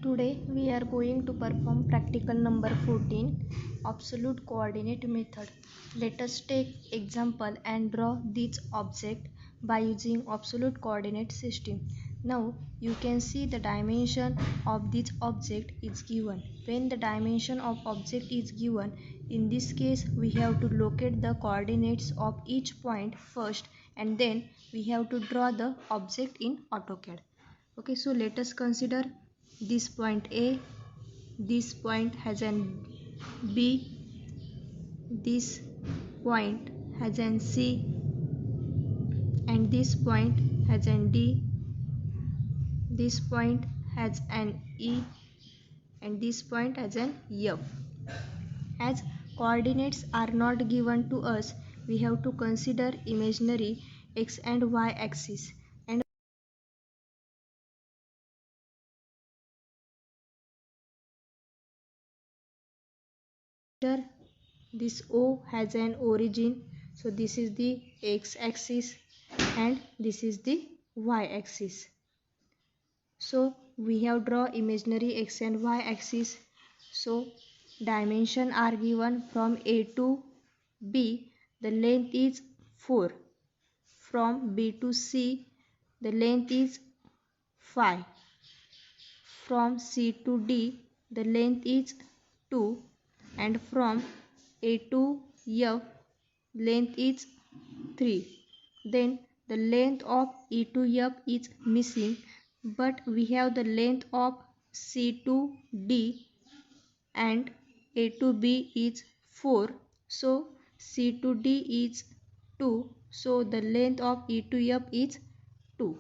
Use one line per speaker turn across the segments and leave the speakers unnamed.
Today we are going to perform practical number 14, absolute coordinate method. Let us take example and draw this object by using absolute coordinate system. Now you can see the dimension of this object is given. When the dimension of object is given, in this case we have to locate the coordinates of each point first, and then we have to draw the object in AutoCAD. Okay, so let us consider this point A, this point has an B, this point has an C, and this point has an D, this point has an E, and this point has an F. As coordinates are not given to us, we have to consider imaginary x and y axis. And this O has an origin, so this is the x axis and this is the y axis. So we have draw imaginary x and y axis. So dimension are given from A to B, the length is 4. From B to C, the length is 5. From C to D, the length is 2, and from A to F, length is 3. Then the length of E to F is missing, but we have the length of C to D and A to B is 4. So C to D is 2. So the length of E to F is 2.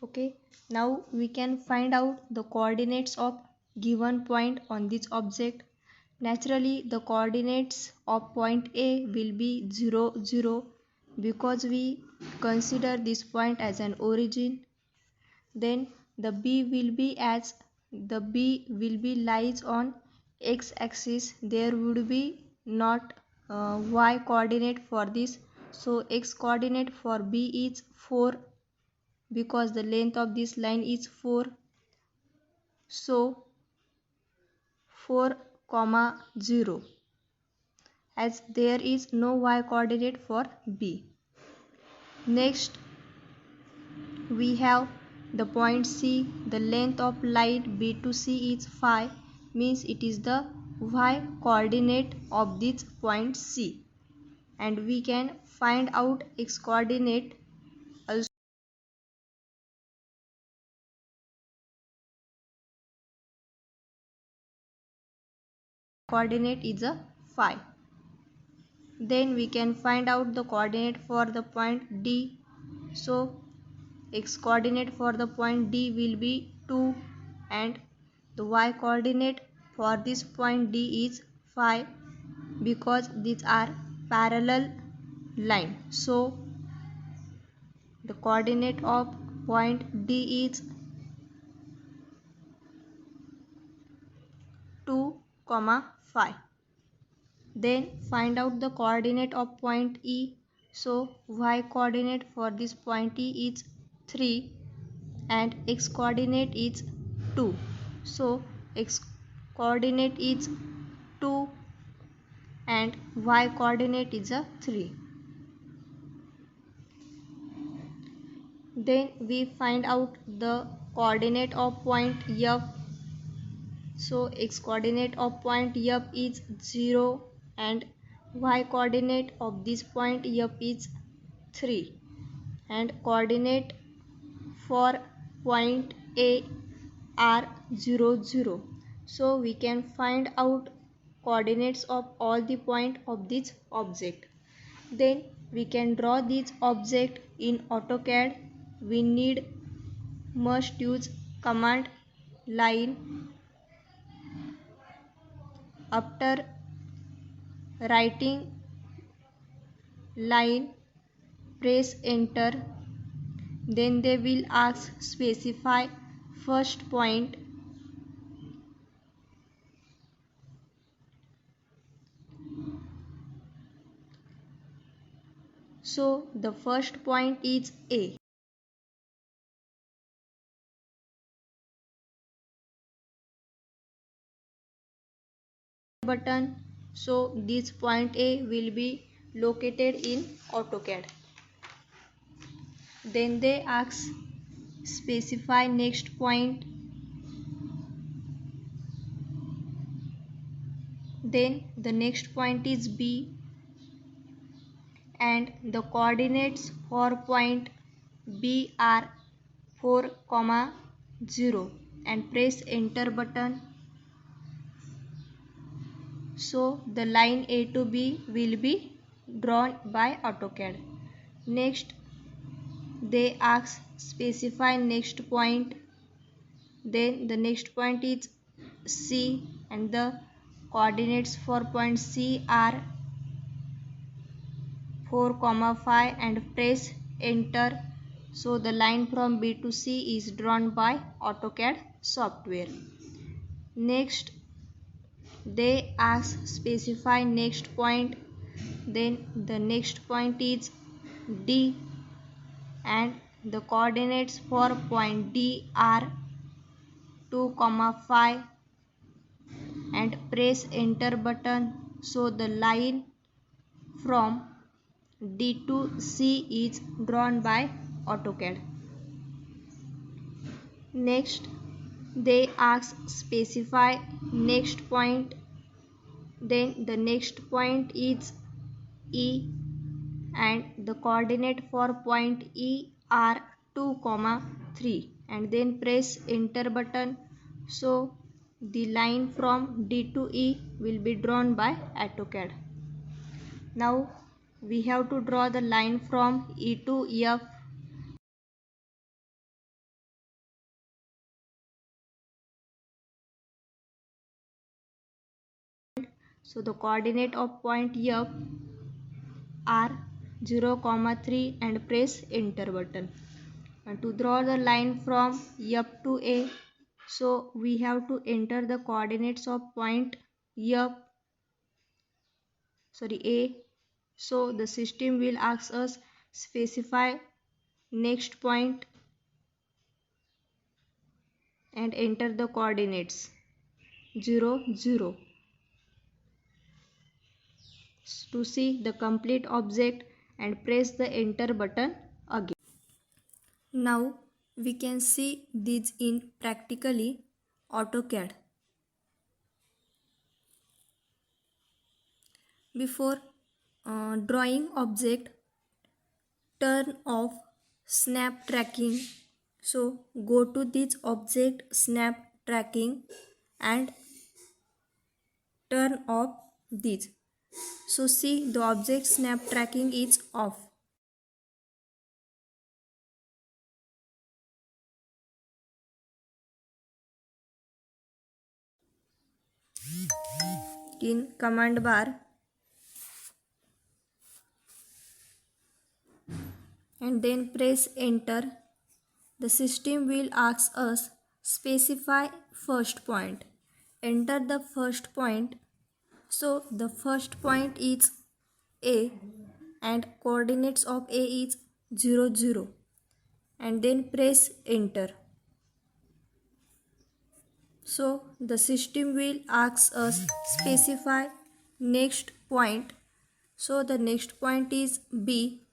Okay, now we can find out the coordinates of given point on this object. Naturally, the coordinates of point A will be 0, 0 because we consider this point as an origin. Then the B will be lies on x axis. There would be not y coordinate for this. So x coordinate for B is 4 because the length of this line is 4. So 4, 0, as there is no y coordinate for B. Next we have the point C. The length of line B to C is 5, means it is the y coordinate of this point C, and we can find out x coordinate also. Coordinate is a 5. Then we can find out the coordinate for the point D. So x coordinate for the point D will be 2, and the y coordinate for this point D is 5 because these are parallel line. So the coordinate of point D is 2, 5. Then find out the coordinate of point E. So y coordinate for this point E is 3 and x coordinate is 2. So x coordinate is 2 and y coordinate is a 3. Then we find out the coordinate of point F. So x coordinate of point F is 0 and y coordinate of this point F is 3, and coordinate for point A are 0, 0. So we can find out coordinates of all the point of this object. Then we can draw this object in AutoCAD. We must use command line. After writing line, press enter. Then they will ask specify first point. So the first point is A. button. So this point A will be located in AutoCAD. Then they ask specify next point. Then the next point is B and the coordinates for point B are 4, 0 and press enter button. So the line A to B will be drawn by AutoCAD. Next they ask specify next point. Then the next point is C and the coordinates for point C are 4, 5 and press enter. So the line from B to C is drawn by AutoCAD software. Next they ask specify next point. Then the next point is D and the coordinates for point D are 2, 5 and press enter button. So the line from D to C is drawn by AutoCAD. Next they ask specify next point. Then the next point is E and the coordinate for point E are 2, 3 and then press enter button. So the line from D to E will be drawn by AutoCAD. Now we have to draw the line from E to F. So the coordinate of point F are 0, 3 and press enter button. And to draw the line from F to A, so we have to enter the coordinates of point A. So the system will ask us specify next point and enter the coordinates 0, 0. To see the complete object and press the enter button again. Now we can see this in practically AutoCAD. Before drawing object, turn off snap tracking. So go to this object snap tracking and turn off this. So see the object snap tracking is off. In command bar and then press enter. The system will ask us specify first point. Enter the first point. So the first point is A and coordinates of A is 0, 0 and then press enter. So the system will ask us specify next point. So the next point is B.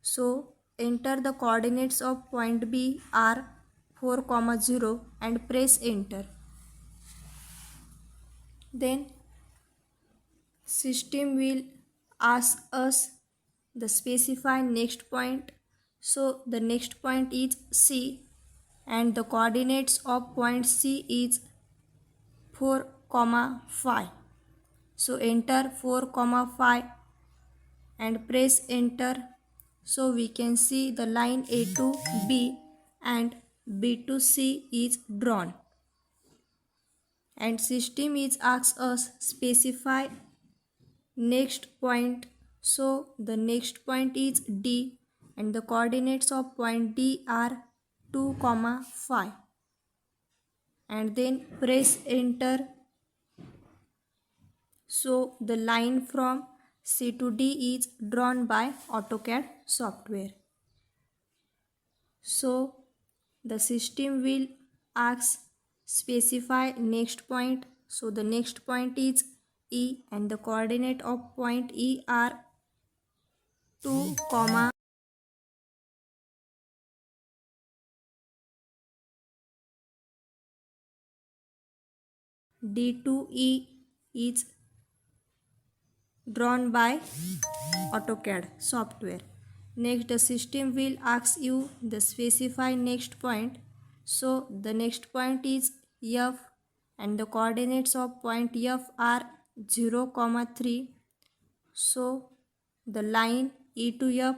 So enter the coordinates of point B are 4, 0 and press enter. Then system will ask us the specify next point. So the next point is C and the coordinates of point C is 4, 5. So enter 4, 5 and press enter. So we can see the line A to B and B to C is drawn. And system is asks us specify next point. So the next point is D and the coordinates of point D are 2, 5 and then press enter. So the line from C to D is drawn by AutoCAD software. So the system will ask specify next point. So the next point is E and the coordinate of point E are 2, D2E is drawn by AutoCAD software. Next, the system will ask you the specify next point. So the next point is F and the coordinates of point F are 0, 3. So the line E to F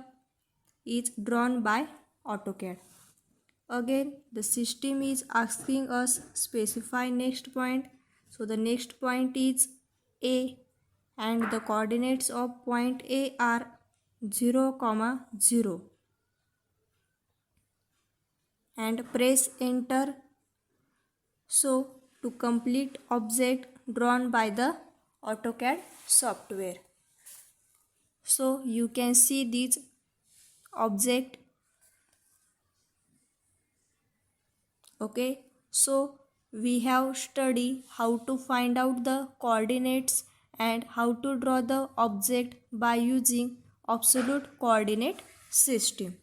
is drawn by AutoCAD. Again, the system is asking us specify next point. So the next point is A and the coordinates of point A are 0, 0 and press enter. So to complete object drawn by the AutoCAD software. So you can see this object. Okay, so we have studied how to find out the coordinates and how to draw the object by using absolute coordinate system.